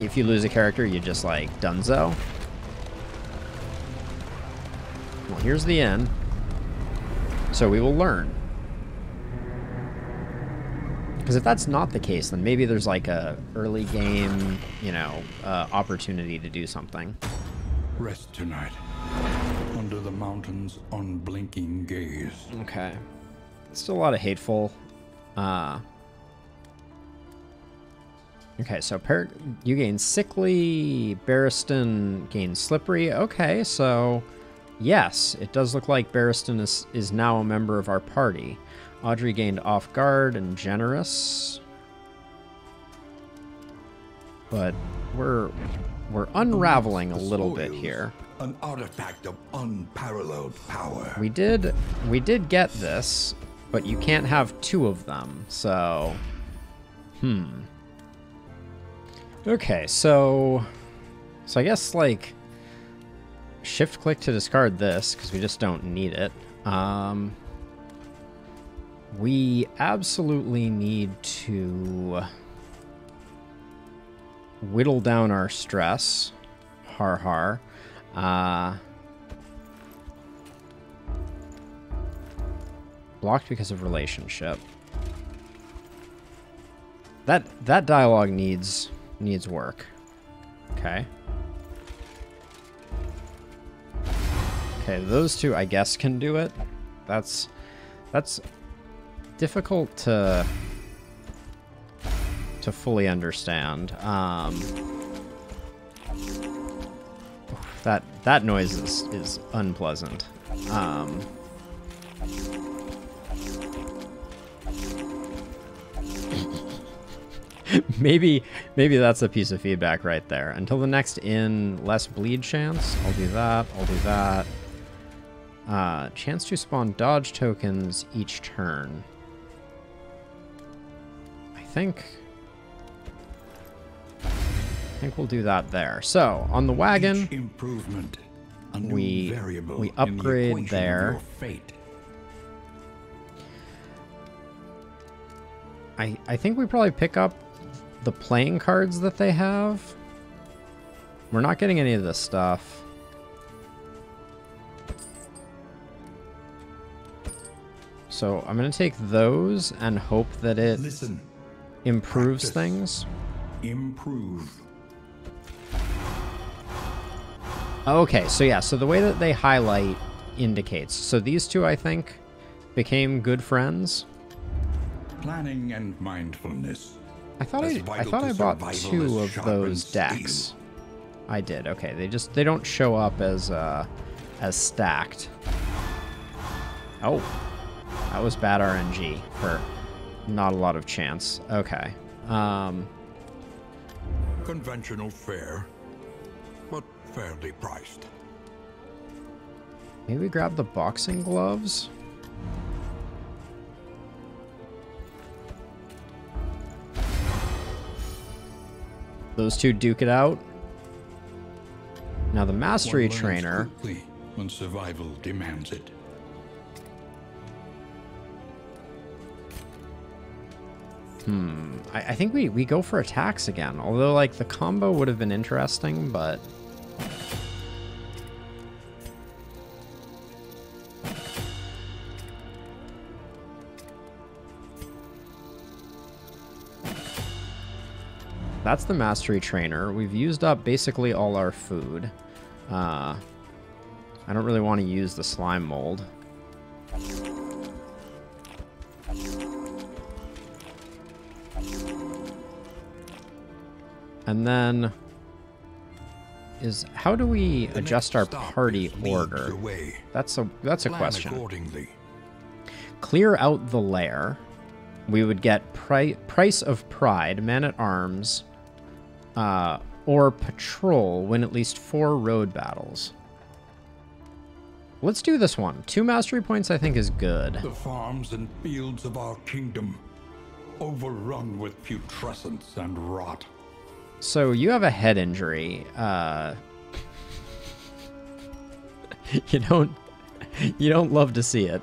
if you lose a character, you just like dunzo. Well, here's the end. So we will learn. Because if that's not the case, then maybe there's like a early game, you know, opportunity to do something. Rest tonight. Under the mountain's unblinking gaze. Okay. Still a lot of hateful. Okay, so you gain sickly, Barristan gains slippery. Okay, so yes, it does look like Barristan is now a member of our party. Audrey gained off guard and generous. But we're unraveling a little bit here. An artifact of unparalleled power. We did get this, but you can't have two of them, so okay, so I guess like shift click to discard this because we just don't need it. We absolutely need to whittle down our stress. Har har. Blocked because of relationship. That dialogue needs work. Okay. Okay, those two I guess can do it. That's difficult to fully understand. That noise is unpleasant. Maybe that's a piece of feedback right there. Until the next inn, less bleed chance. I'll do that. I'll do that. Chance to spawn dodge tokens each turn. I think we'll do that there. So on the wagon, improvement, we upgrade there. I think we probably pick up the playing cards that they have. We're not getting any of this stuff. So I'm going to take those and hope that it improves things. Improve. Okay, so yeah, so the way that they highlight indicates. So these two, I think, became good friends. Planning and mindfulness. I thought I bought two of those decks. I did. Okay, they don't show up as stacked. Oh, that was bad RNG for not a lot of chance. Okay. Conventional fare, but fairly priced. Maybe grab the boxing gloves. Those two duke it out. Now the mastery trainer. Quickly when survival demands it. I think we go for attacks again. Although, like, the combo would have been interesting, but... That's the mastery trainer. We've used up basically all our food. I don't really want to use the slime mold. And then how do we adjust our party order? That's a question. Clear out the lair. We would get Price of Pride, Man-at-Arms, or Patrol win at least 4 road battles. Let's do this one. 2 mastery points I think is good. The farms and fields of our kingdom, overrun with putrescence and rot. So you have a head injury. You don't love to see it.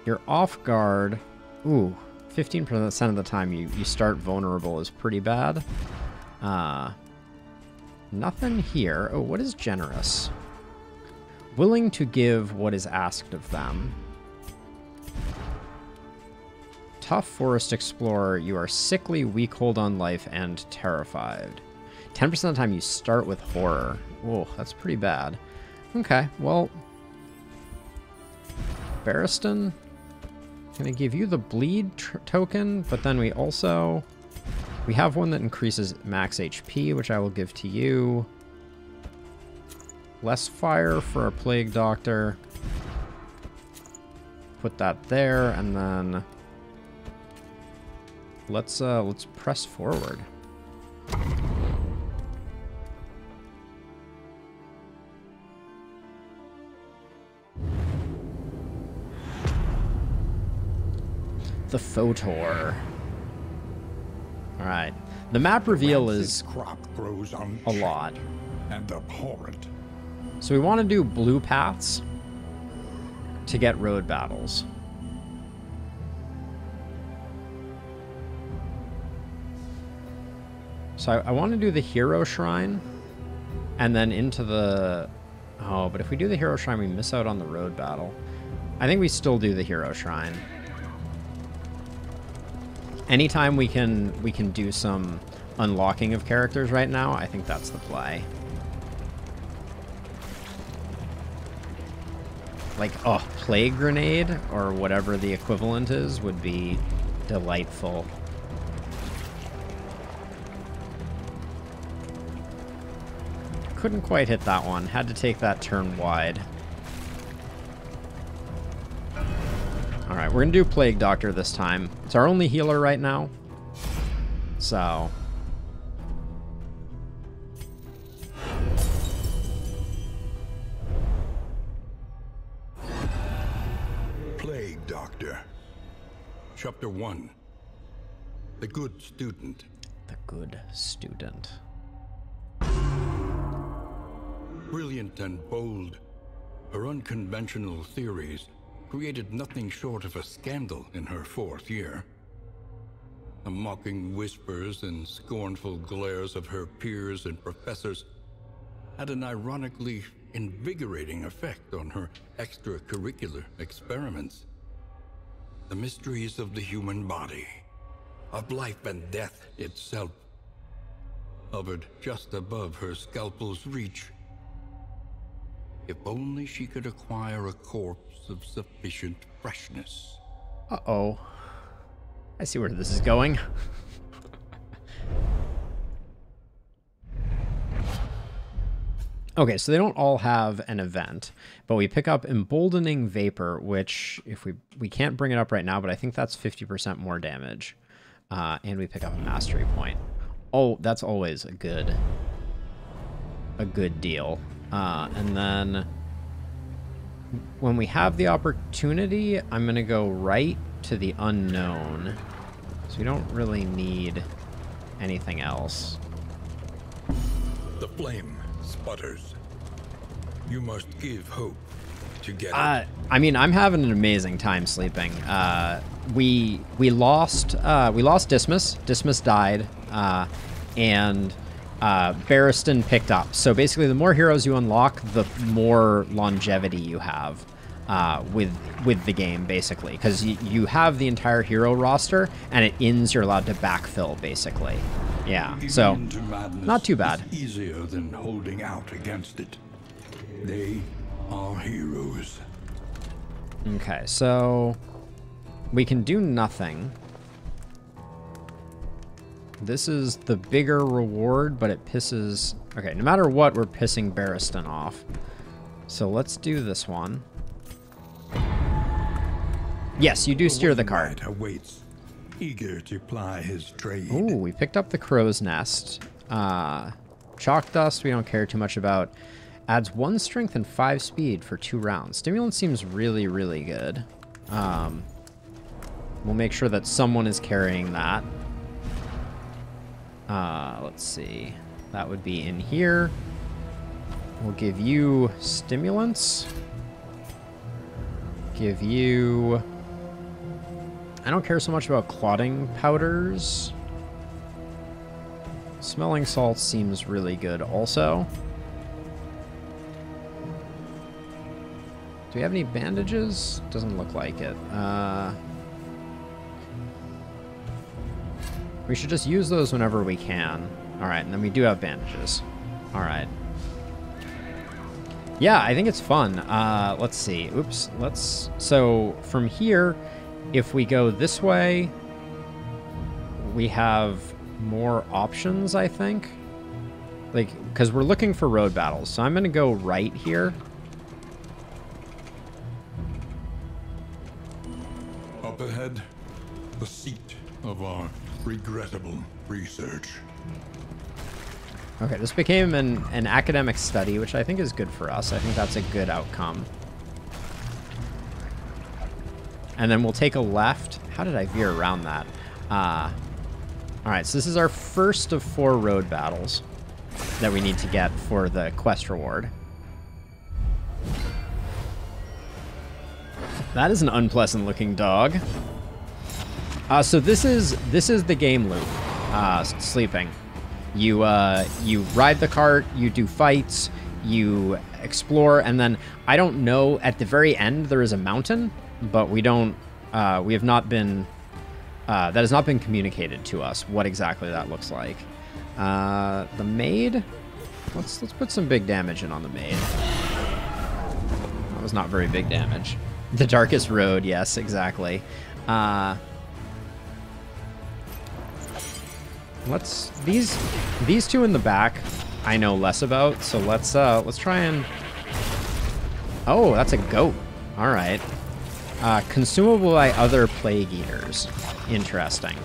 You're off guard. Ooh, 15% of the time you start vulnerable is pretty bad. Nothing here. Oh, what is generous? Willing to give what is asked of them. Tough forest explorer. You are sickly, weak hold on life, and terrified. 10% of the time you start with horror. Whoa, that's pretty bad. Okay, well... Barristan, gonna give you the bleed token, but then we have one that increases max HP, which I will give to you. Less fire for a plague doctor. Put that there, and then let's press forward. The Photor. All right. The map reveal is crop grows on a lot. And abhorrent. So we want to do blue paths to get road battles. So I want to do the hero shrine and then into the... Oh, but if we do the hero shrine, we miss out on the road battle. I think we still do the hero shrine. Anytime we can do some unlocking of characters right now, I think that's the play. Like, oh, plague grenade or whatever the equivalent is would be delightful. Couldn't quite hit that one. Had to take that turn wide. Alright, we're going to do Plague Doctor this time. It's our only healer right now. So... Plague Doctor. Chapter 1. The Good Student. The Good Student. Brilliant and bold, her unconventional theories created nothing short of a scandal in her 4th year. The mocking whispers and scornful glares of her peers and professors had an ironically invigorating effect on her extracurricular experiments. The mysteries of the human body, of life and death itself, hovered just above her scalpel's reach. If only she could acquire a corpse of sufficient freshness. Uh-oh. I see where this is going. Okay, so they don't all have an event, but we pick up Emboldening Vapor, which, if we can't bring it up right now, but I think that's 50% more damage. And we pick up a Mastery Point. Oh, that's always a good deal. And then when we have the opportunity, I'm going to go right to the unknown. So we don't really need anything else. The flame sputters. You must give hope to get it. I mean, I'm having an amazing time sleeping. We lost Dismas. Dismas died, and Barristan picked up. So basically, the more heroes you unlock, the more longevity you have with the game, basically, because you have the entire hero roster, and at inns you're allowed to backfill, basically. Yeah, so not too bad. It's easier than holding out against it. They are heroes. Okay, so we can do nothing. This is the bigger reward, but it pisses... Okay, no matter what, we're pissing Barristan off. So let's do this one. Yes, you do steer the cart. Awaits, eager to ply his trade. Ooh, we picked up the Crow's Nest. Chalk Dust, we don't care too much about. Adds 1 strength and 5 speed for 2 rounds. Stimulant seems really, really good. We'll make sure that someone is carrying that. Let's see. That would be in here. We'll give you stimulants. Give you I don't care so much about clotting powders. Smelling salt seems really good also. Do we have any bandages? Doesn't look like it. We should just use those whenever we can. Alright, and then we do have bandages. Alright. Yeah, I think it's fun. Let's see. Oops. So, from here, if we go this way, we have more options, I think. Like, because we're looking for road battles. So I'm going to go right here. Up ahead, the seat of our regrettable research. Okay, this became an academic study, which I think is good for us. I think that's a good outcome. And then we'll take a left. How did I veer around that? Alright, so this is our first of 4 road battles that we need to get for the quest reward. That is an unpleasant looking dog. So this is the game loop. Sleeping. You ride the cart, you do fights, you explore, and then I don't know, at the very end there is a mountain, but we have not been that has not been communicated to us what exactly that looks like. The maid, let's put some big damage in on the maid. That was not very big damage. The darkest road, yes, exactly. These two in the back I know less about, so let's try and... Oh, that's a goat. All right. Consumable by other plague eaters. Interesting.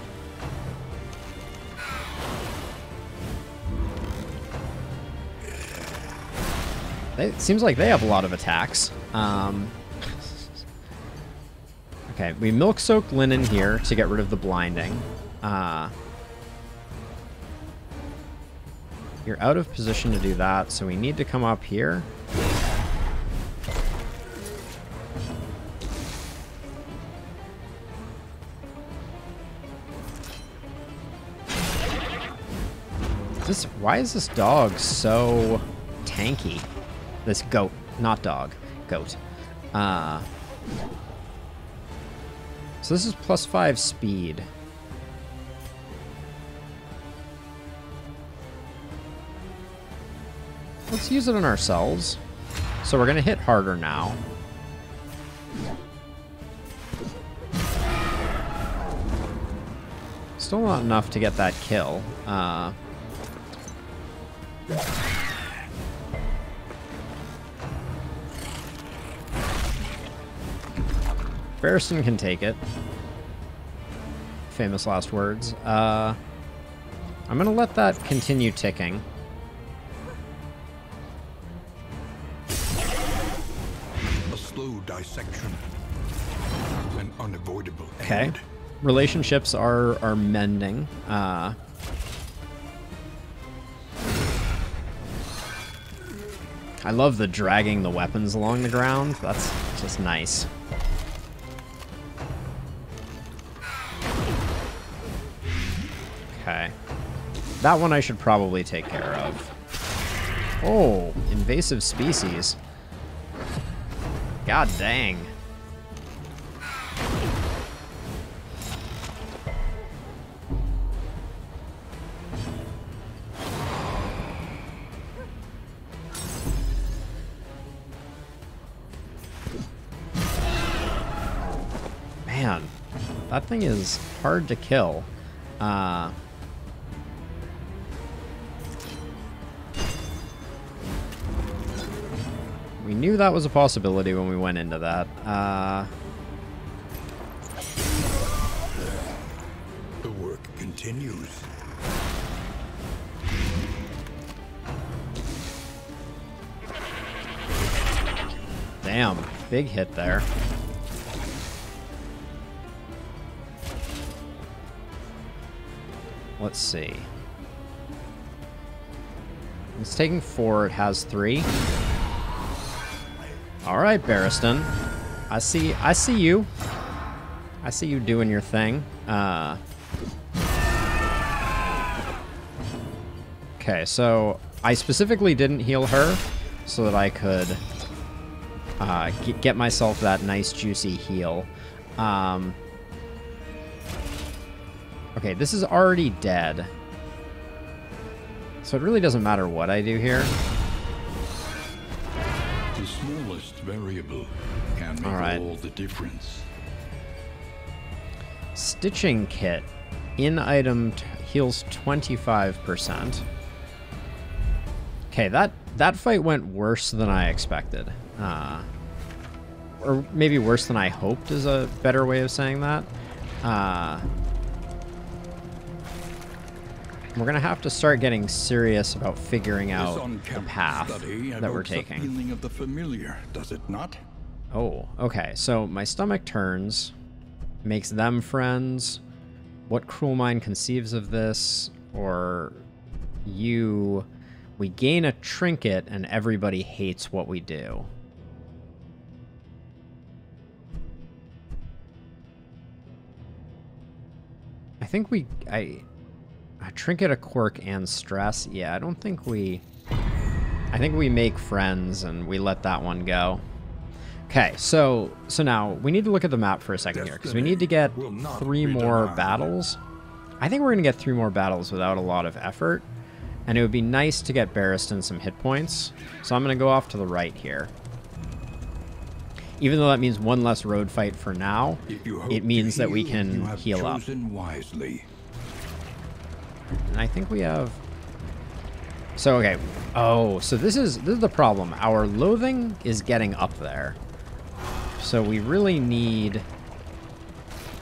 It seems like they have a lot of attacks. Okay, we milk-soaked linen here to get rid of the blinding. You're out of position to do that, so we need to come up here. Why is this dog so tanky? This goat, not dog, goat. So this is +5 speed. Let's use it on ourselves. So we're going to hit harder now. Still not enough to get that kill. Barristan can take it. Famous last words. I'm going to let that continue ticking. Slow dissection. An unavoidable Okay. end. Relationships are mending. I love the dragging the weapons along the ground. That's just nice. Okay. That one I should probably take care of. Oh, invasive species. God dang. Man, that thing is hard to kill. We knew that was a possibility when we went into that. The work continues. Damn, big hit there. Let's see. It's taking 4, it has 3. All right, Barristan. I see you. I see you doing your thing. Okay, so I specifically didn't heal her so that I could get myself that nice juicy heal. Okay, this is already dead. So it really doesn't matter what I do here. The smallest variable can make all the difference. Stitching kit in item heals 25%. Okay, that fight went worse than I expected. Or maybe worse than I hoped is a better way of saying that. We're going to have to start getting serious about figuring out the path that we're taking. Feeling of the familiar, does it not? Oh, okay. So my stomach turns, makes them friends. What cruel mind conceives of this? Or you... We gain a trinket and everybody hates what we do. I think a trinket, a quirk, and stress. Yeah, I don't think we... I think we make friends and we let that one go. Okay, so now we need to look at the map for a second here, because we need to get 3 more battles. I think we're going to get 3 more battles without a lot of effort. And it would be nice to get Barristan some hit points. So I'm going to go off to the right here. Even though that means 1 less road fight for now, it means that we can heal up. Wisely. And I think we have... So, okay. Oh, so this is the problem. Our loathing is getting up there. So we really need...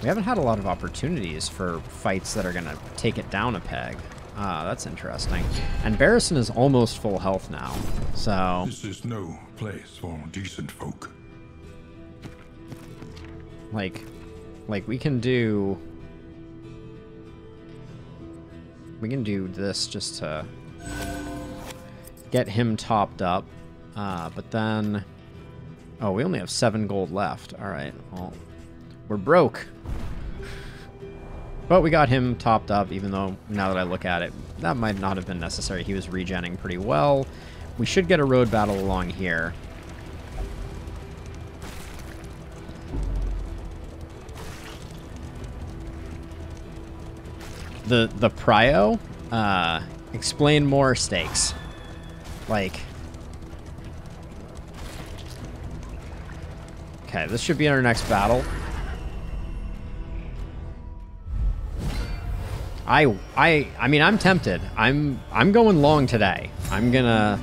We haven't had a lot of opportunities for fights that are going to take it down a peg. That's interesting. And Barristan is almost full health now, so... This is no place for decent folk. Like we can do... We can do this just to get him topped up. But then... Oh, we only have 7 gold left. Alright, well, we're broke. But we got him topped up, even though, now that I look at it, that might not have been necessary. He was regenning pretty well. We should get a road battle along here. The prio, explain more stakes. Like... Okay, this should be our next battle. I mean, I'm tempted. I'm going long today. I'm gonna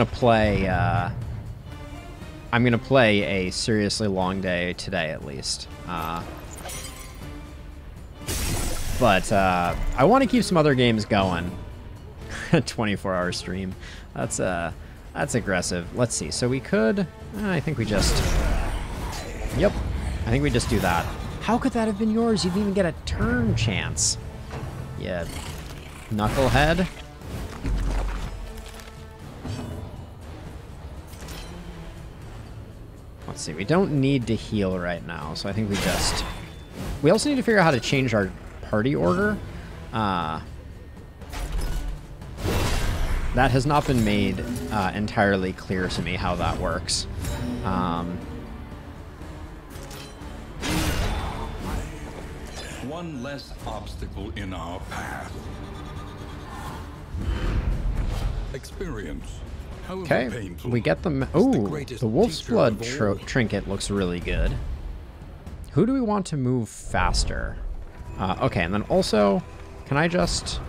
play a seriously long day today at least. But I want to keep some other games going. 24-hour stream. That's aggressive. Let's see. So we could. I think we just. Yep. I think we just do that. How could that have been yours? You didn't even get a turn chance. Yeah, knucklehead. Let's see, we don't need to heal right now, so I think we just... We also need to figure out how to change our party order. That has not been made entirely clear to me how that works. One less obstacle in our path. Experience. Okay, Painful, we get the... Oh, the Wolf's Blood trinket looks really good. Who do we want to move faster? Okay, and then also, can I just...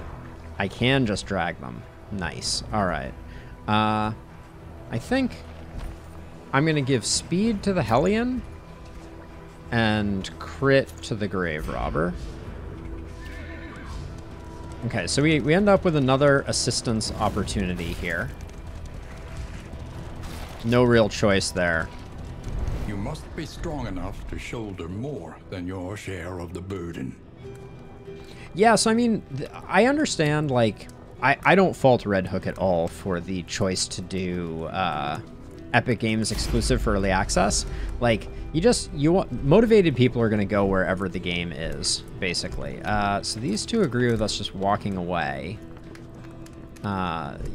I can just drag them. Nice. All right. I think I'm going to give speed to the Hellion and crit to the Grave Robber. Okay, so we end up with another assistance opportunity here. No real choice there. You must be strong enough to shoulder more than your share of the burden. Yeah, so I mean, I understand, like, I don't fault Red Hook at all for the choice to do Epic Games exclusive for early access. Like, motivated people are going to go wherever the game is, basically. So these two agree with us just walking away.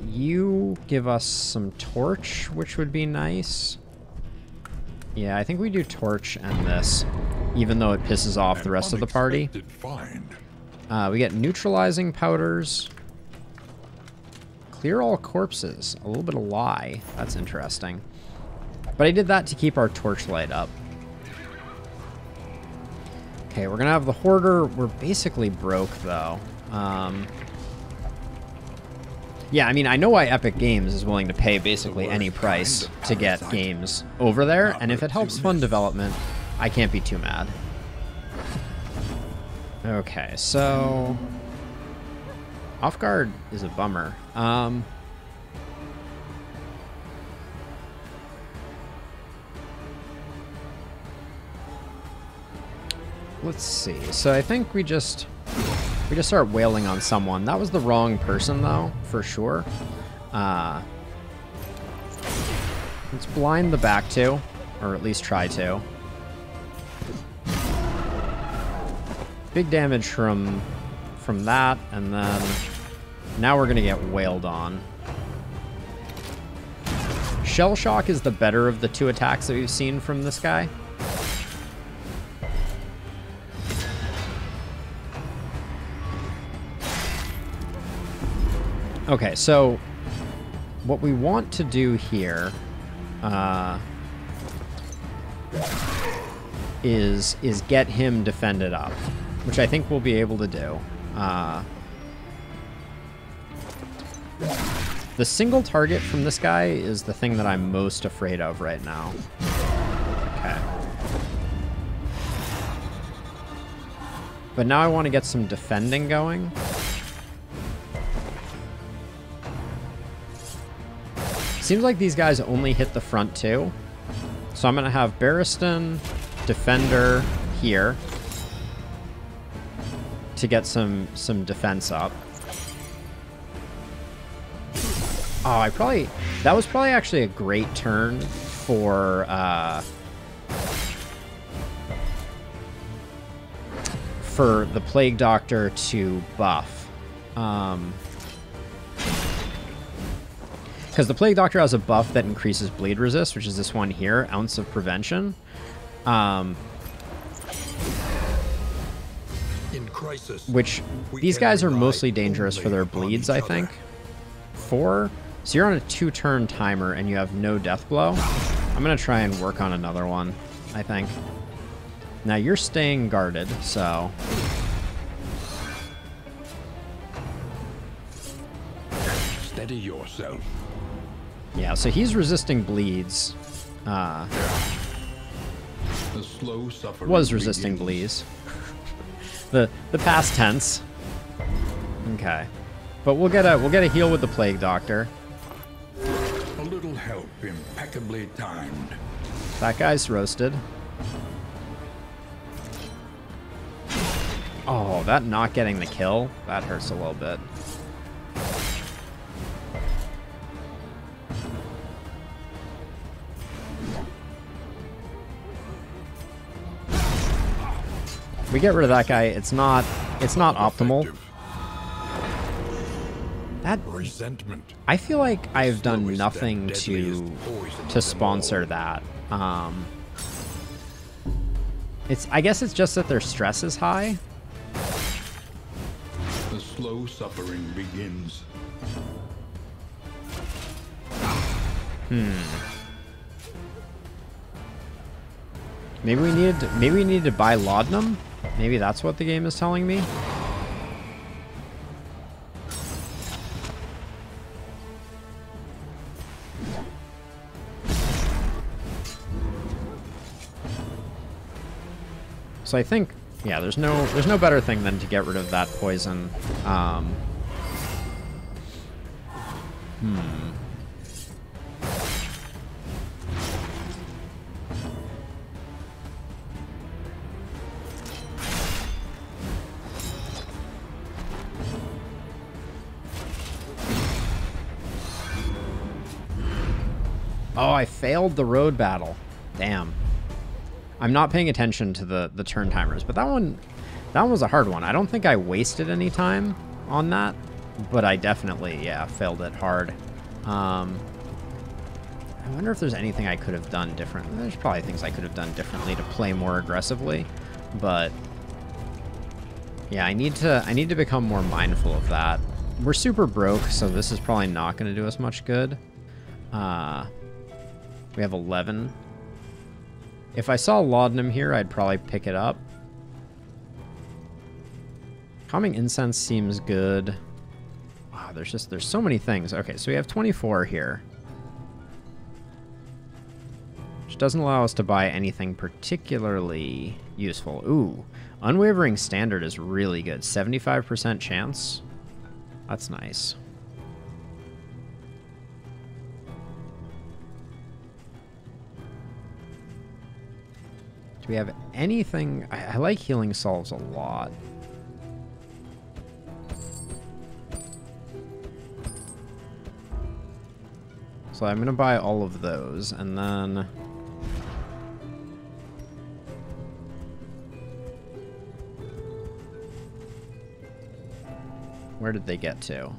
You give us some torch, which would be nice. Yeah, I think we do torch and this, even though it pisses off the rest of the party. We get neutralizing powders. Clear all corpses. A little bit of lie. That's interesting. But I did that to keep our torchlight up. Okay, we're gonna have the Hoarder. We're basically broke, though. Yeah, I mean, I know why Epic Games is willing to pay basically any price to get games over there, and if it helps fund development, I can't be too mad. Okay, so... Off guard is a bummer. Let's see. So I think we just start wailing on someone. That was the wrong person, though, for sure. Let's blind the back two, or at least try to. Big damage from that, and then now we're gonna get wailed on. Shell Shock is the better of the two attacks that we've seen from this guy. Okay, so what we want to do here is get him defended up, which I think we'll be able to do. The single target from this guy is the thing that I'm most afraid of right now. Okay. But now I want to get some defending going. Seems like these guys only hit the front two. So I'm going to have Barristan, Defender here to get some defense up. Oh, that was probably actually a great turn for the Plague Doctor to buff. Because the Plague Doctor has a buff that increases bleed resist, which is this one here, Ounce of Prevention. In crisis, which these guys are mostly dangerous for their bleeds, I think. 4. So you're on a 2-turn timer and you have no death blow. I'm going to try and work on another one, I think. Now you're staying guarded, so... Steady yourself. Yeah, so he's resisting bleeds. The slow suffering was resisting bleeds. the past tense. Okay. But we'll get a heal with the Plague Doctor. A little help impeccably timed. That guy's roasted. Oh, that not getting the kill, that hurts a little bit. We get rid of that guy. It's not optimal. That resentment. I feel like I've done nothing to sponsor that. I guess it's just that their stress is high. The slow suffering begins. Maybe we need to buy laudanum. Maybe that's what the game is telling me. So I think, yeah, there's no better thing than to get rid of that poison. Oh, I failed the road battle. Damn. I'm not paying attention to the turn timers, but that one was a hard one. I don't think I wasted any time on that, but I definitely, yeah, failed it hard. I wonder if there's anything I could have done different. There's probably things I could have done differently to play more aggressively, but yeah, I need to become more mindful of that. We're super broke, so this is probably not going to do us much good. We have 11. If I saw laudanum here, I'd probably pick it up. Calming incense seems good. Wow, there's so many things. Okay, so we have 24 here, which doesn't allow us to buy anything particularly useful. Ooh, unwavering standard is really good. 75% chance. That's nice. Do we have anything? I like healing salves a lot. So I'm going to buy all of those, and then... Where did they get to?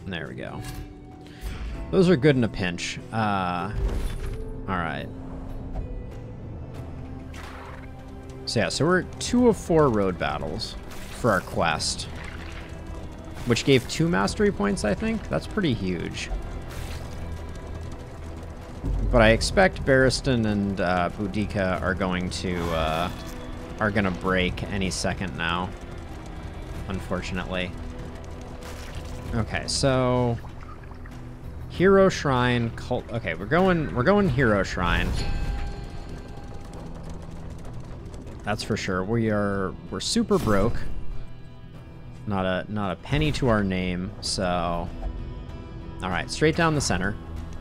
There we go. Those are good in a pinch. Alright. So yeah, so we're at 2 of 4 road battles for our quest, which gave 2 mastery points, I think. That's pretty huge. But I expect Barristan and Boudica are going to break any second now, unfortunately. Okay, so Hero Shrine, Cult. Okay, we're going Hero Shrine. That's for sure. We're super broke. Not a penny to our name. So, all right, straight down the center.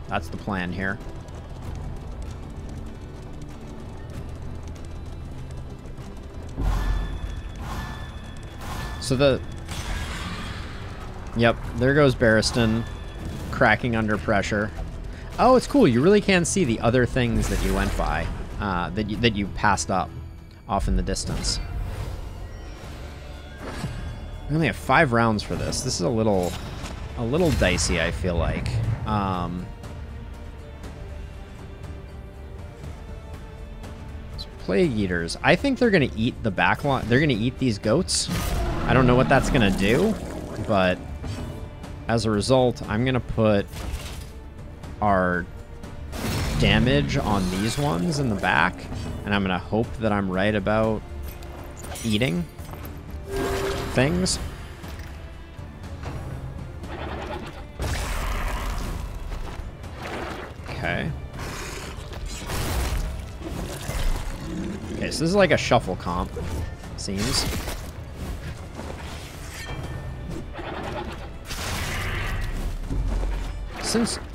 That's the plan here. So yep, there goes Barristan, cracking under pressure. Oh, it's cool. You really can see the other things that you went by, that you passed up off in the distance. We only have 5 rounds for this. This is a little dicey, I feel like. Plague Eaters. I think they're gonna eat the backline. They're gonna eat these goats. I don't know what that's gonna do, but as a result, I'm gonna put our damage on these ones in the back, and I'm gonna hope that I'm right about eating things. Okay. Okay, so this is like a shuffle comp, seems.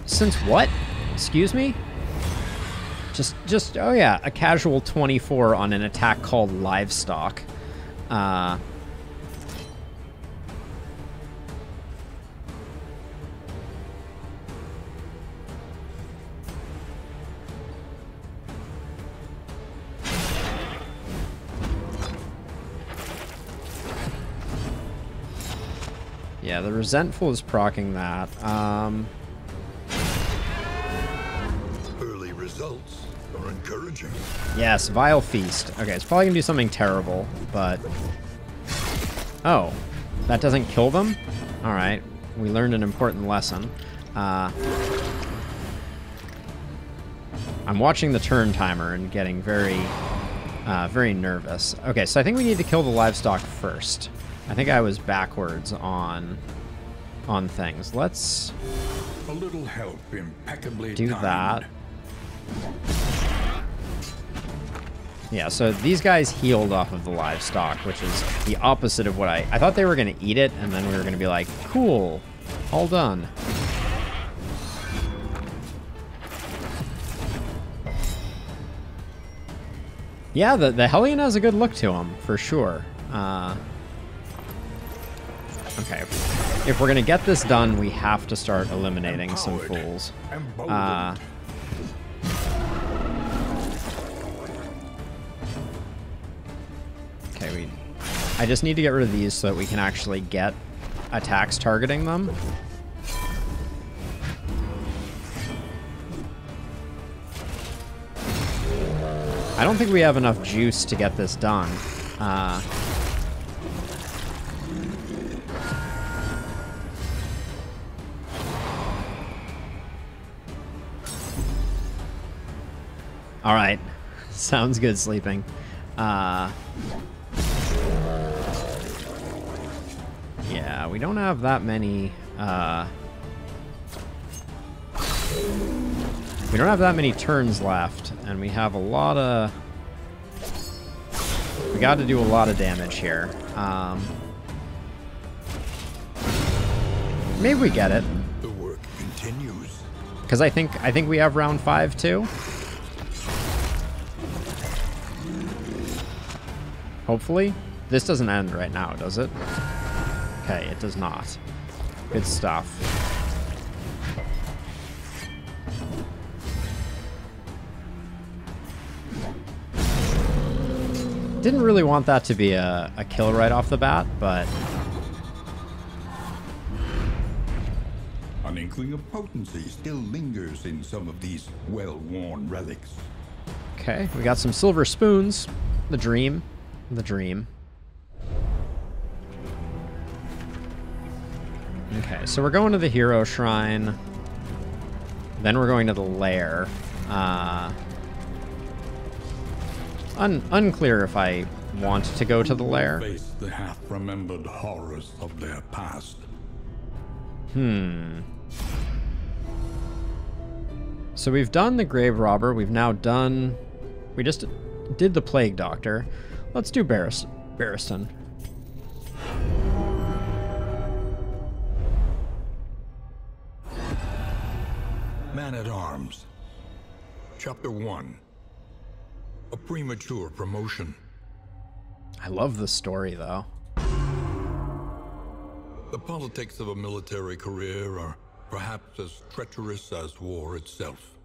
Since what? Excuse me? Just oh yeah, a casual 24 on an attack called Livestock. Yeah, the Resentful is proccing that. Early results are encouraging. Yes, Vile Feast. Okay, it's probably gonna do something terrible, but... Oh, that doesn't kill them? Alright, we learned an important lesson. I'm watching the turn timer and getting very nervous. Okay, so I think we need to kill the livestock first. I think I was backwards on things. Let's a little help impeccably do timed. that. Yeah, so these guys healed off of the livestock, which is the opposite of what I thought they were going to eat it, and then we were going to be like, cool, all done. Yeah, the Hellion has a good look to him, for sure. Okay, if we're going to get this done, we have to start eliminating some fools. I just need to get rid of these so that we can actually get attacks targeting them. I don't think we have enough juice to get this done. All right. Sounds good, sleeping. Yeah, we don't have that many... we don't have that many turns left, and we have a lot of... We got to do a lot of damage here. Maybe we get it. The work continues. Because I think we have round 5 too. Hopefully. This doesn't end right now, does it? Okay, it does not. Good stuff. Didn't really want that to be a kill right off the bat, but... An inkling of potency still lingers in some of these well-worn relics. Okay, we got some silver spoons. The dream. The dream. Okay, so we're going to the hero shrine. Then we're going to the lair. Unclear if I want to go to the lair. Face the half-remembered horrors of their past. So we've done the grave robber. We've now done... We just did the plague doctor. Let's do Barristan. Man-at-Arms. Chapter 1. A premature promotion. I love the story, though. The politics of a military career are perhaps as treacherous as war itself.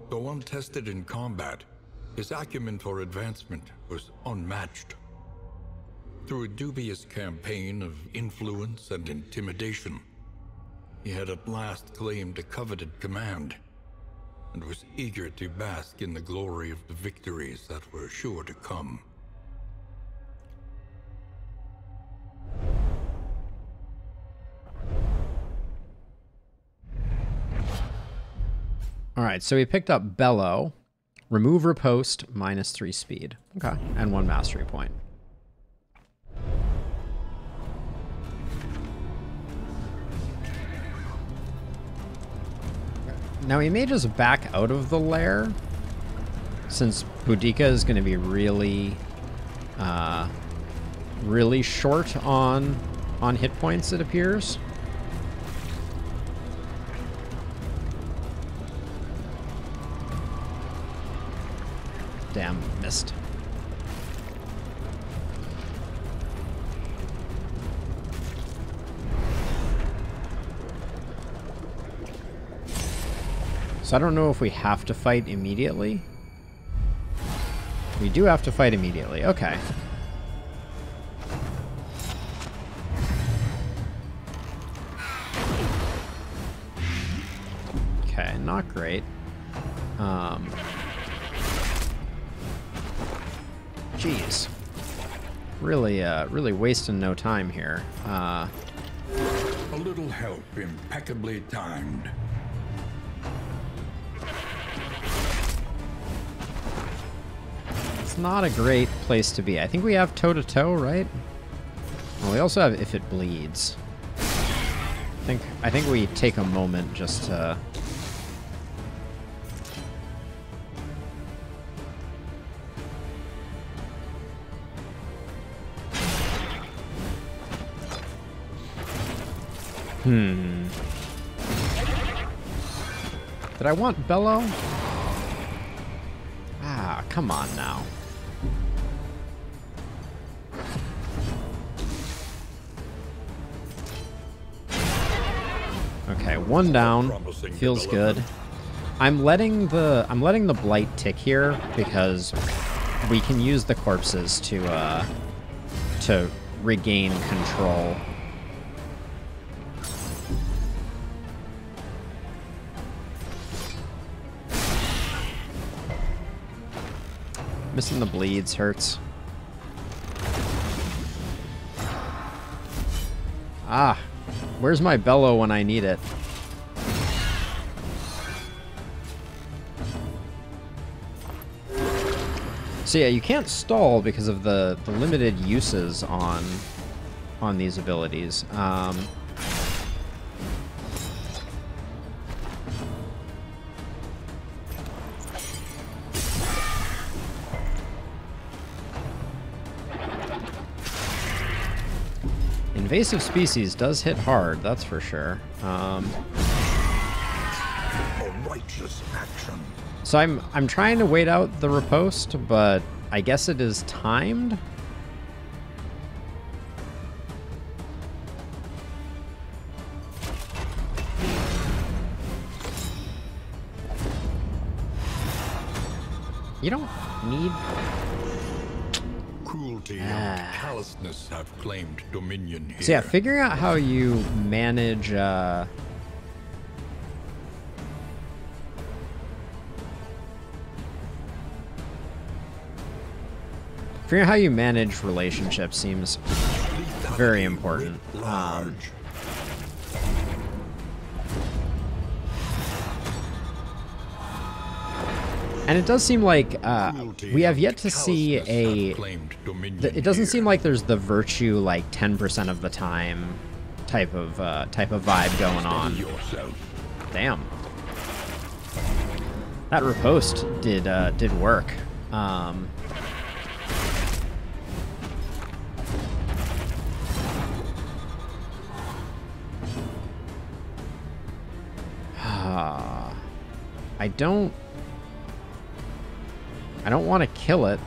Though untested in combat, his acumen for advancement was unmatched. Through a dubious campaign of influence and intimidation, he had at last claimed a coveted command, and was eager to bask in the glory of the victories that were sure to come. All right, so we picked up Bellow. Remove riposte, -3 speed. Okay, and 1 mastery point. Now we may just back out of the lair, since Boudica is going to be really, really short on hit points, it appears. Damn, missed. So I don't know if we have to fight immediately. We do have to fight immediately. Okay. Okay, not great. Jeez. Really, really wasting no time here. A little help impeccably timed. It's not a great place to be. I think we have toe-to-toe, right? Well, we also have if it bleeds. I think we take a moment just to... Did I want Bellow? Ah, come on now. Okay, 1 down. Feels good. I'm letting the blight tick here because we can use the corpses to to regain control. Missing the bleeds hurts. Ah, where's my bellow when I need it? So yeah, you can't stall because of the limited uses on these abilities. Invasive species does hit hard, that's for sure. A righteous action. So I'm trying to wait out the riposte, but I guess it is timed. You don't need... Cruelty and callousness have claimed dominion here. So yeah, figuring out how you manage... Figuring out how you manage relationships seems very important. And it does seem like we have yet to see a... It doesn't seem like there's the virtue like 10% of the time type of vibe going on. Damn. That riposte did work. I don't want to kill it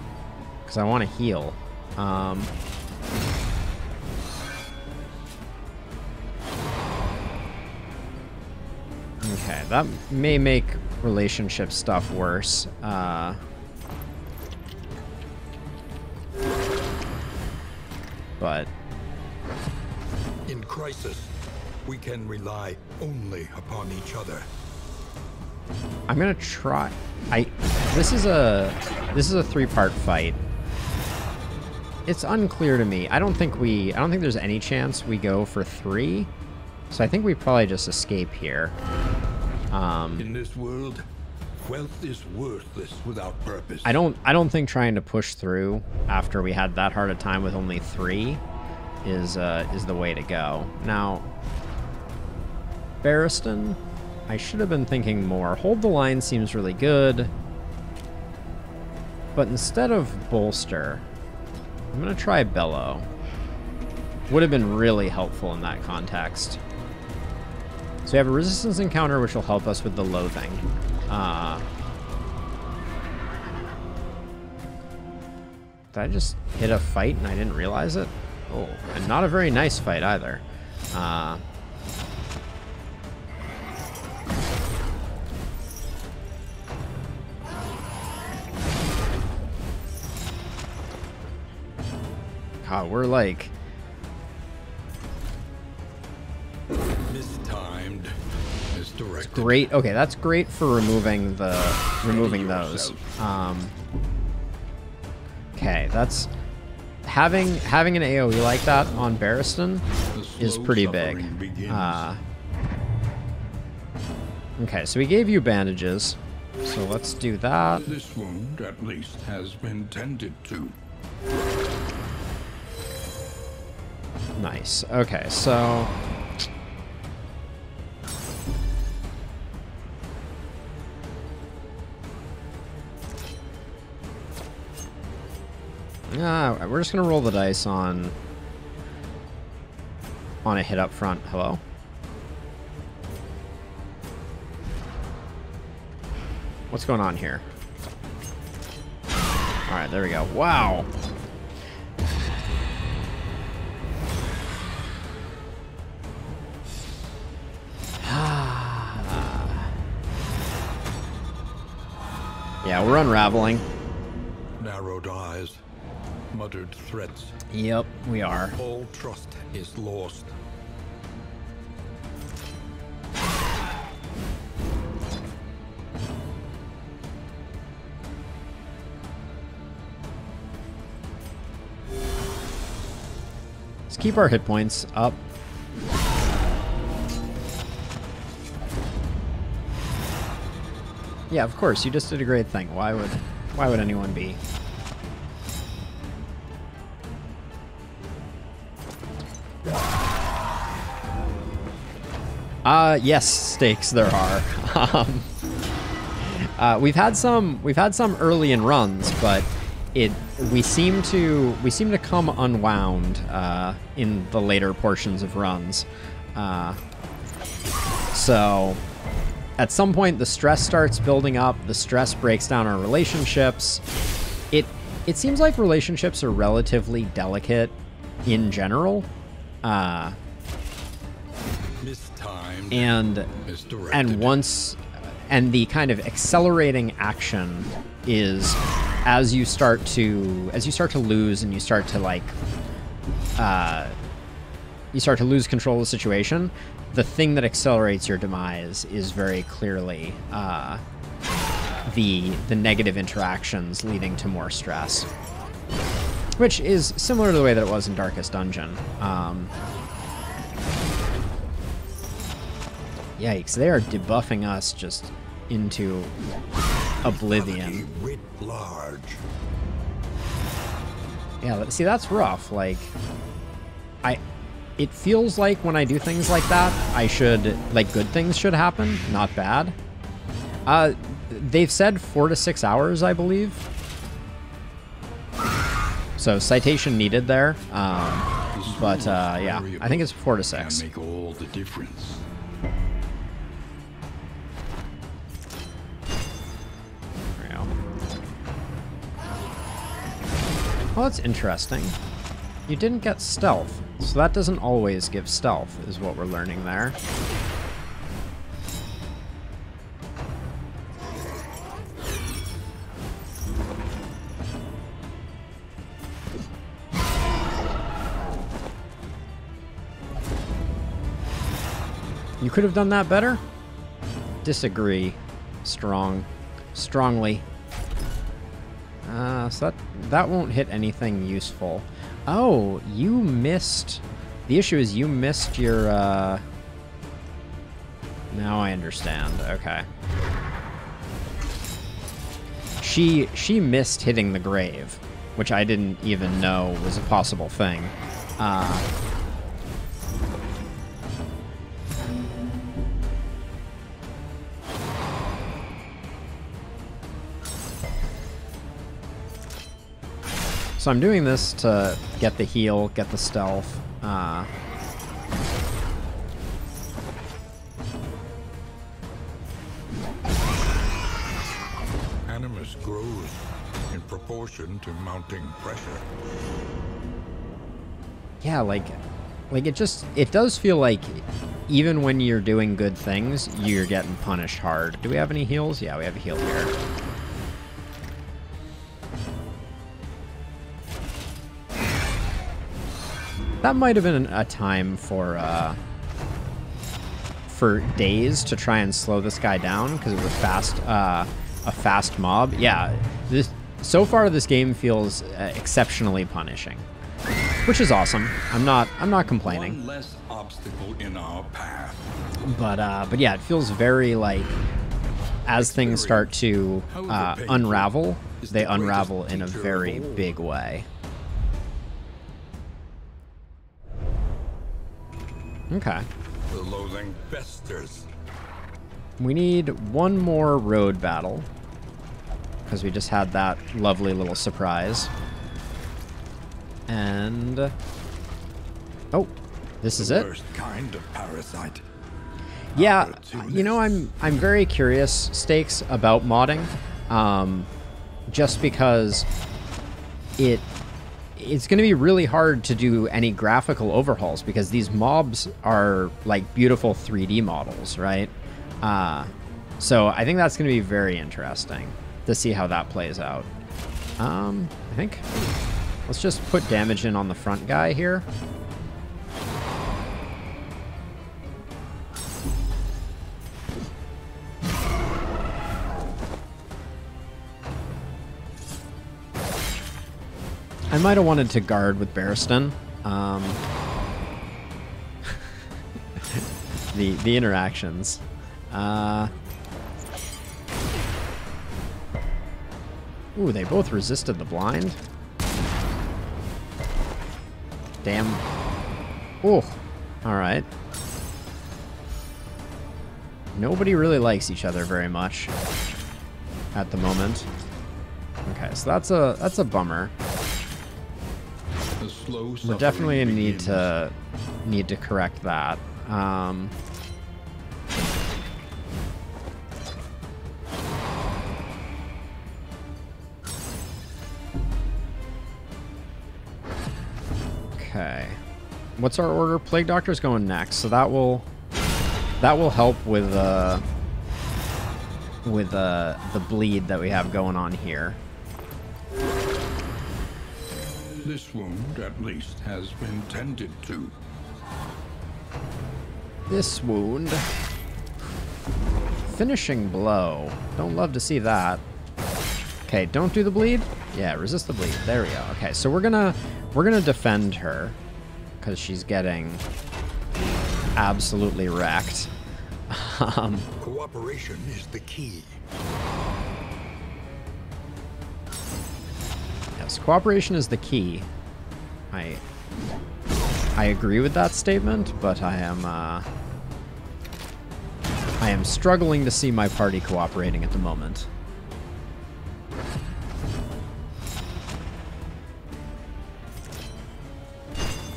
because I want to heal. Okay, that may make relationship stuff worse. But in crisis, we can rely only upon each other. I'm gonna try. This is a 3-part fight. It's unclear to me. I don't think there's any chance we go for 3. So I think we probably just escape here. In this world, wealth is worthless without purpose. I don't think trying to push through after we had that hard a time with only 3 is the way to go. Now, Barristan, I should have been thinking more. Hold the line seems really good. But instead of bolster, I'm going to try bellow. Would have been really helpful in that context. So we have a resistance encounter, which will help us with the loathing. Did I just hit a fight and I didn't realize it? Oh, and not a very nice fight either. God, we're like... Mistimed, misdirected. Great. Okay, that's great for removing those. Okay, that's having an AoE like that on Barristan is pretty big. Okay, so we gave you bandages, so let's do that. This wound, at least, has been tended to. Nice. Okay, so we're just gonna roll the dice on a hit up front. Hello? What's going on here? Alright, there we go. Wow! Yeah, we're unraveling. Narrowed eyes. muttered threats. Yep, we are. All trust is lost. Let's keep our hit points up. Yeah, of course, you just did a great thing. Why would anyone be? Yes, stakes there are. We've had some early in runs, but we seem to come unwound in the later portions of runs. So at some point the stress starts building up, the stress breaks down our relationships. It seems like relationships are relatively delicate in general. And the kind of accelerating action is as you start to lose and you start to lose control of the situation. The thing that accelerates your demise is very clearly the negative interactions leading to more stress, which is similar to the way that it was in Darkest Dungeon. Yikes, they are debuffing us just into oblivion. Writ large. Yeah, see, that's rough. Like, it feels like when I do things like that, good things should happen, not bad. They've said 4 to 6 hours, I believe. So citation needed there. But yeah, I think it's 4 to 6. Can make all the difference. Well, that's interesting. You didn't get stealth, so that doesn't always give stealth, is what we're learning there. You could have done that better? Disagree. Strongly. So that won't hit anything useful. Oh, you missed... The issue is you missed your, Now I understand. Okay. She missed hitting the grave, which I didn't even know was a possible thing. So I'm doing this to get the heal, get the stealth. Animus grows in proportion to mounting pressure. Yeah, like it does feel like even when you're doing good things, you're getting punished hard. Do we have any heals? Yeah, we have a heal here. That might have been a time for days to try and slow this guy down because it was a fast mob. Yeah, so far this game feels exceptionally punishing, which is awesome. I'm not complaining. One less obstacle in our path. But yeah, it feels very like as things start to unravel, they unravel in a very big way. Okay. The loathing festers. We need one more road battle, because we just had that lovely little surprise. And... oh, this is it? Worst kind of parasite. Yeah, you know, I'm very curious, Stakes, about modding, just because it's going to be really hard to do any graphical overhauls because these mobs are like beautiful 3D models, right? So I think that's going to be very interesting to see how that plays out. I think Let's just put damage in on the front guy here. I might have wanted to guard with Barristan. The interactions. Ooh, they both resisted the blind. Damn. Oh, alright. Nobody really likes each other very much at the moment. Okay, so that's a bummer. We're definitely gonna need to correct that. Okay. What's our order? Plague Doctor's going next, so that will help with the bleed that we have going on here. This wound, at least, has been tended to. This wound. Finishing blow. Don't love to see that. Okay, don't do the bleed. Yeah, resist the bleed. There we go. Okay, so we're gonna defend her because she's getting absolutely wrecked. Cooperation is the key. Yes, cooperation is the key. I agree with that statement, but I am struggling to see my party cooperating at the moment.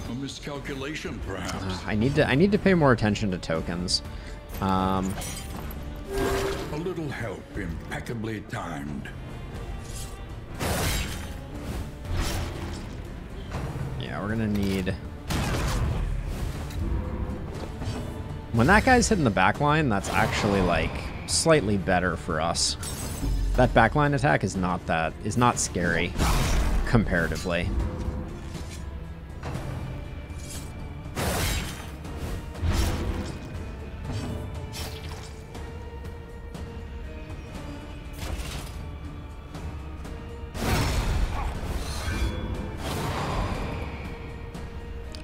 A miscalculation, perhaps. I need to pay more attention to tokens. A little help, impeccably timed. Yeah, we're gonna need... When that guy's hitting the back line, that's actually, like, slightly better for us. That backline attack is not scary, comparatively.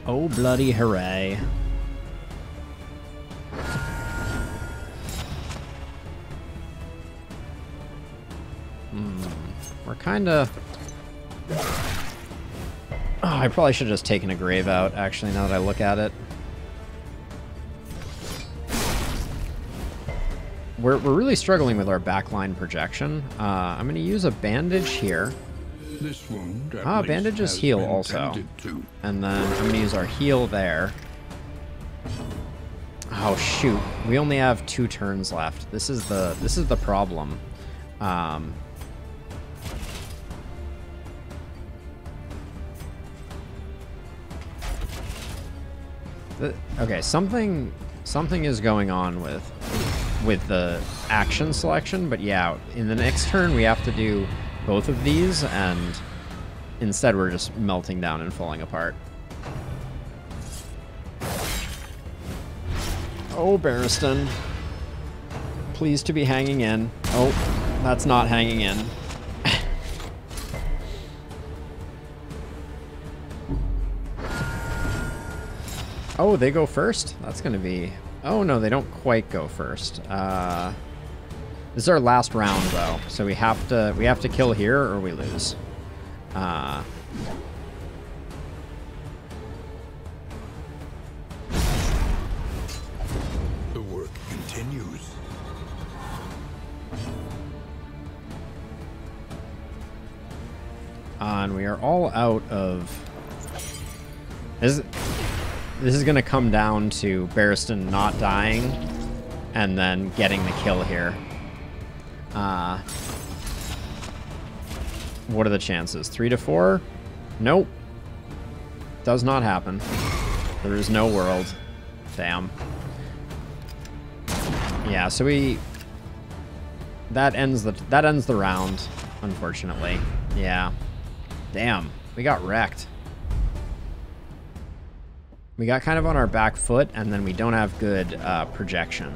Oh, bloody hooray. We're kind of... Oh, I probably should have just taken a grave out, actually, now that I look at it. We're really struggling with our backline projection. I'm going to use a bandage here. This wound, bandages heal also. And then I'm going to use our heal there. Oh, shoot. We only have 2 turns left. This is the problem. Okay, something is going on with the action selection, but yeah, in the next turn we have to do both of these, and instead we're just melting down and falling apart. Oh, Barristan. Pleased to be hanging in. Oh, that's not hanging in. Oh, they go first? That's gonna be... Oh, no, they don't quite go first. This is our last round, though, so we have to kill here or we lose. The work continues. And we are all out of... This is going to come down to Barristan not dying and then getting the kill here. What are the chances? 3 to 4? Nope. Does not happen. There is no world. Damn. Yeah, so that ends the round, unfortunately. Yeah. Damn. We got wrecked. We got kind of on our back foot, and then we don't have good projection.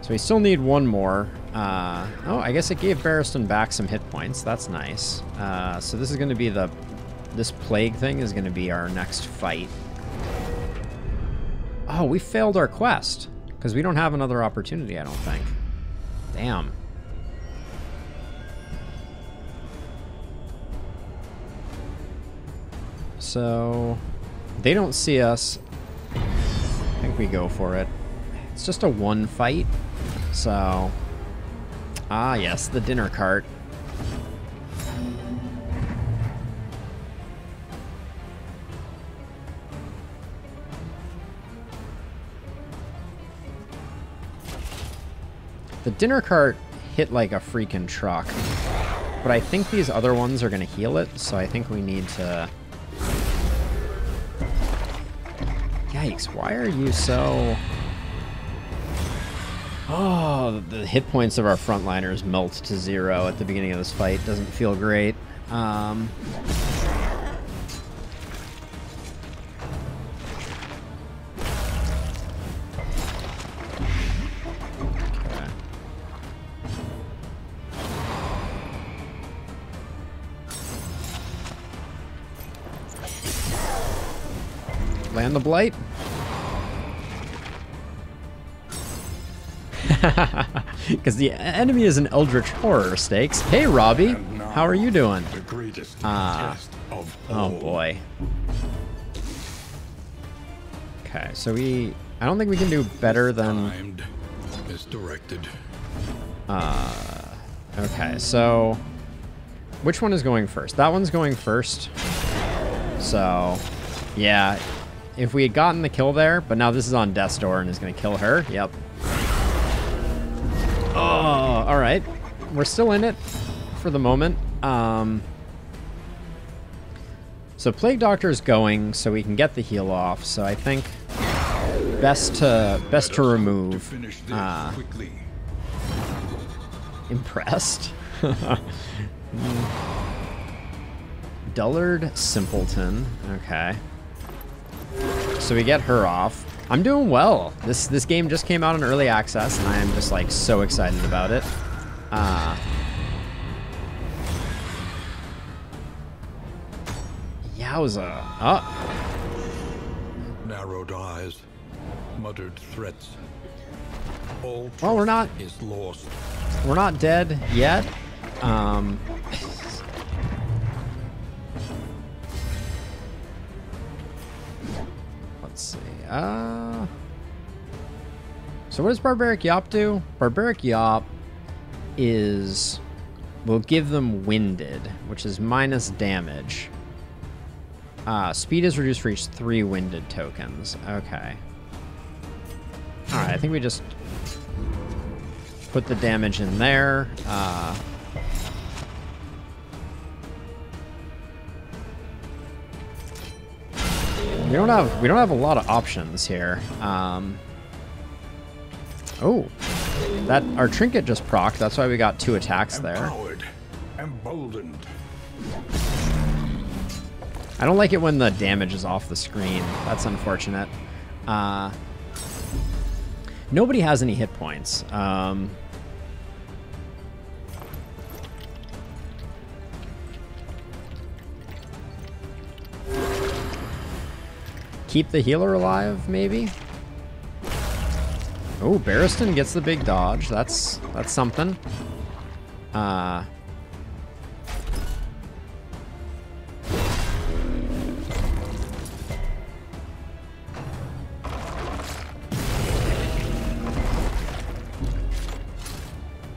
So we still need one more. Oh, I guess it gave Barristan back some hit points. That's nice. So this is going to be this plague thing is going to be our next fight. Oh, we failed our quest because we don't have another opportunity, I don't think. Damn. So they don't see us. I think we go for it. It's just a one fight. So, ah, yes, the dinner cart. The dinner cart hit like a freaking truck. But I think these other ones are going to heal it, so I think we need to... Yikes, why are you so... Oh, the hit points of our frontliners melt to 0 at the beginning of this fight. Doesn't feel great. Okay. Land the blight. Because the enemy is an eldritch horror, Stakes. Hey, Robbie, how are you doing? The greatest test of all. Oh boy. Okay, so I don't think we can do better than. Timed, misdirected. Okay, so which one is going first? That one's going first. So, yeah, if we had gotten the kill there, but now this is on Death's Door and is going to kill her. Yep. Oh, all right. We're still in it for the moment. So Plague Doctor's going, so we can get the heal off. So I think best to remove. Impressed. Dullard Simpleton. Okay. So we get her off. I'm doing well. This game just came out in early access, and I am just like so excited about it. Yowza. Oh. Narrowed eyes, muttered threats. All Well, we're not. is lost. We're not dead yet. Let's see. So what does Barbaric Yop do? Barbaric Yop will give them Winded, which is minus damage. Speed is reduced for each 3 Winded tokens. Okay. Alright, I think we just put the damage in there. We don't have a lot of options here. Oh, that our trinket just procced. That's why we got 2 attacks there. Empowered, emboldened. I don't like it when the damage is off the screen. That's unfortunate. Nobody has any hit points. Keep the healer alive, maybe? Oh, Barristan gets the big dodge. That's something.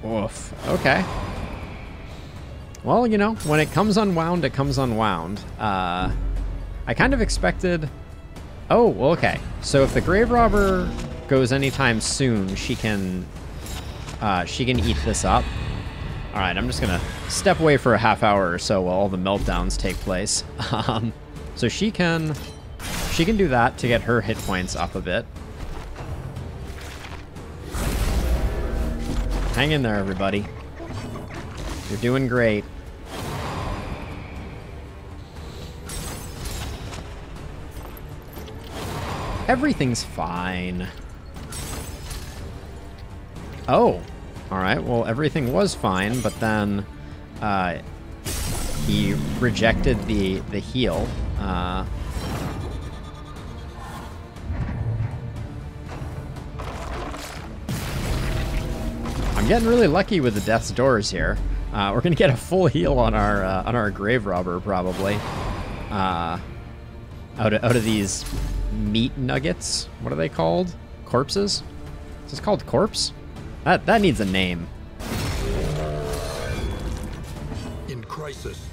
Oof. Okay. Well, you know, when it comes unwound, it comes unwound. I kind of expected... Oh, well, okay. So if the Grave Robber goes anytime soon, she can eat this up. All right, I'm just gonna step away for a half hour or so while all the meltdowns take place. So she can do that to get her hit points up a bit. Hang in there, everybody. You're doing great. Everything's fine. Oh, all right. Well, everything was fine, but then he rejected the heal. I'm getting really lucky with the Death's Doors here. We're gonna get a full heal on our Grave Robber probably. Out of these meat nuggets. What are they called? Corpses? Is this called corpse? That needs a name. In crisis,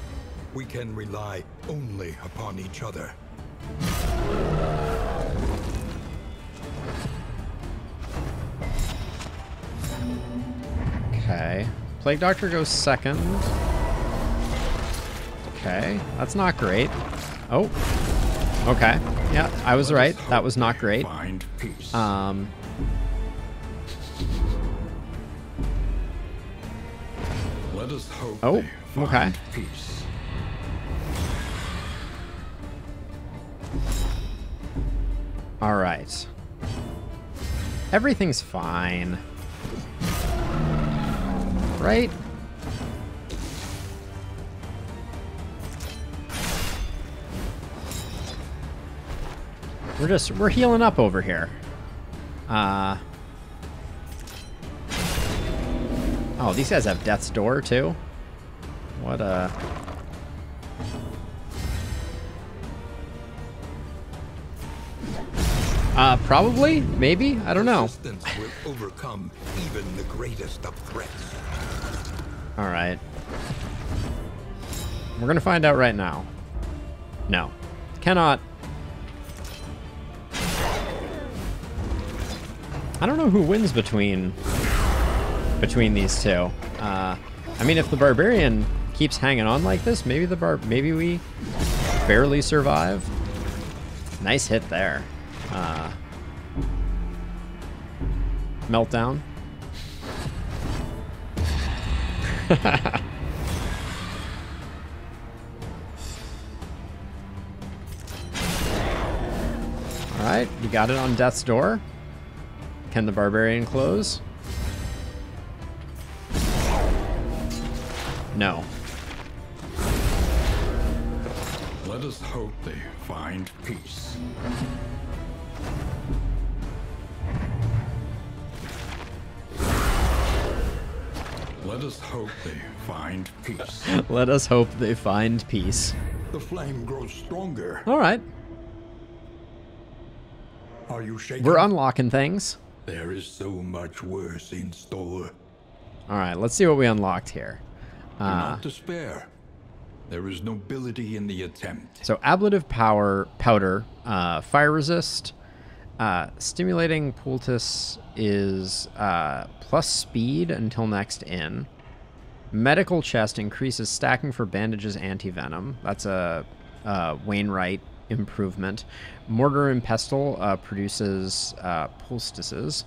we can rely only upon each other. Okay. Plague Doctor goes second. Okay. That's not great. Oh. Okay. Yeah, I was right. That was not great. Find peace. Let us hope Oh, they find okay. peace. All right. Everything's fine. Right? We're healing up over here. Oh, these guys have Death's Door too? What a... probably? Maybe? I don't know. Resistance will overcome even the greatest of threats. Alright. We're gonna find out right now. No. Cannot. I don't know who wins between these two. I mean, if the Barbarian keeps hanging on like this, maybe we barely survive. Nice hit there. Meltdown. Alright, you got it on Death's Door. Can the Barbarian close? No. Let us hope they find peace. Let us hope they find peace. Let us hope they find peace. The flame grows stronger. Alright. Are you shaking? We're unlocking things. There is so much worse in store. Alright, let's see what we unlocked here. Do not despair. There is nobility in the attempt. So ablative powder, fire resist, stimulating poultice is plus speed until next in. Medical chest increases stacking for bandages anti-venom. That's a Wainwright improvement. Mortar and pestle produces poultices.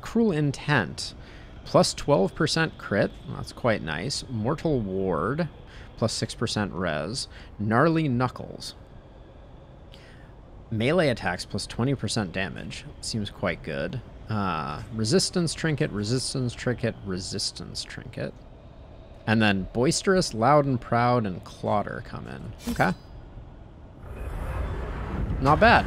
Cruel intent plus 12% crit. That's quite nice. Mortal ward plus 6% res. Gnarly knuckles. Melee attacks plus 20% damage. Seems quite good. Resistance trinket, resistance trinket, resistance trinket. And then boisterous, loud and proud, and clodder come in. Okay. Not bad.